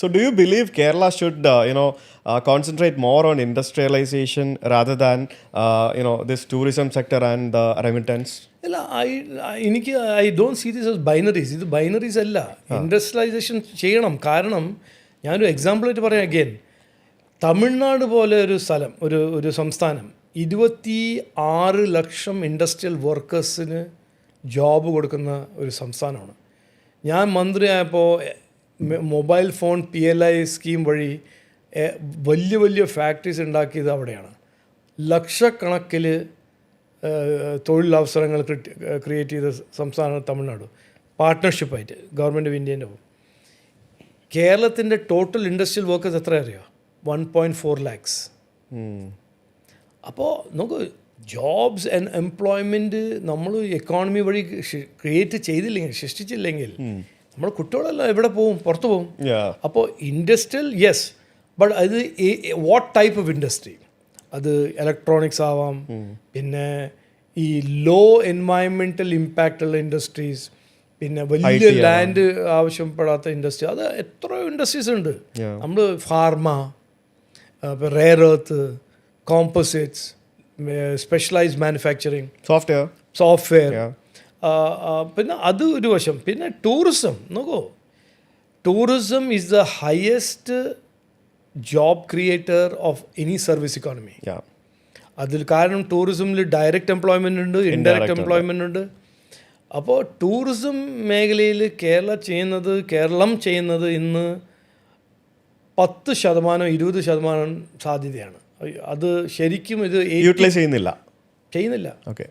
So do you believe Kerala should, concentrate more on industrialization rather than, this tourism sector and the remittance? അല്ല എനിക്ക് I don't see this as binaries. ഇത് binaries അല്ല. Industrialisation ചെയ്യണം. കാരണം ഞാനൊരു എക്സാമ്പിളായിട്ട് പറയാം again. Tamil Nadu പോലെ ഒരു സ്ഥലം, ഒരു സംസ്ഥാനം 26 ലക്ഷം ഇൻഡസ്ട്രിയൽ വർക്കേഴ്സിന് ജോബ് കൊടുക്കുന്ന ഒരു സംസ്ഥാനമാണ്. ഞാൻ മന്ത്രിയായപ്പോൾ മൊബൈൽ ഫോൺ PLI സ്കീം വഴി വലിയ വലിയ ഫാക്ടറീസ് ഉണ്ടാക്കിയത് അവിടെയാണ്. ലക്ഷക്കണക്കിൽ തൊഴിലവസരങ്ങൾ ക്രിയേറ്റ് ചെയ്ത സംസ്ഥാനമാണ് തമിഴ്നാട്, പാർട്ട്ണർഷിപ്പായിട്ട് ഗവൺമെൻറ് ഓഫ് ഇന്ത്യേൻ്റെ. കേരളത്തിൻ്റെ ടോട്ടൽ ഇൻഡസ്ട്രിയൽ വർക്കേഴ്സ് എത്ര അറിയോ? 1.4 lakhs. അപ്പോൾ നമുക്ക് ജോബ്സ് ആൻഡ് എംപ്ലോയ്മെൻറ്റ് നമ്മൾ എക്കോണമി വഴി ക്രിയേറ്റ് ചെയ്തില്ലെങ്കിൽ, സൃഷ്ടിച്ചില്ലെങ്കിൽ നമ്മുടെ കുട്ടികളെല്ലാം എവിടെ പോവും? പുറത്ത് പോവും. അപ്പോൾ ഇൻഡസ്ട്രിയൽ യെസ്, ബട്ട് അത് വാട്ട് ടൈപ്പ് ഓഫ് ഇൻഡസ്ട്രി? അത് ഇലക്ട്രോണിക്സ് ആവാം, പിന്നെ ഈ ലോ എൻവയൺമെൻറ്റൽ ഇമ്പാക്റ്റ് ഉള്ള ഇൻഡസ്ട്രീസ്, പിന്നെ വലിയ ലാൻഡ് ആവശ്യപ്പെടാത്ത ഇൻഡസ്ട്രി, അത് എത്രയോ ഇൻഡസ്ട്രീസ് ഉണ്ട്. നമ്മൾ pharma, rare earth, composites, specialised manufacturing, software, പിന്നെ അത് ഒരു വശം. പിന്നെ ടൂറിസം നോക്കൂ. Tourism is the highest job creator of any service economy. അതിൽ കാരണം ടൂറിസമിൽ ഡയറക്റ്റ് എംപ്ലോയ്മെൻ്റ് ഉണ്ട്, ഇൻഡയറക്റ്റ് എംപ്ലോയ്മെൻ്റ് ഉണ്ട്. അപ്പോൾ ടൂറിസം മേഖലയിൽ കേരളം ചെയ്യുന്നത് ഇന്ന് 10%, 20% സാധ്യതയാണ്. അത് ശരിക്കും ഇത് യൂട്ടിലൈസ് ചെയ്യുന്നില്ല. ഓക്കെ.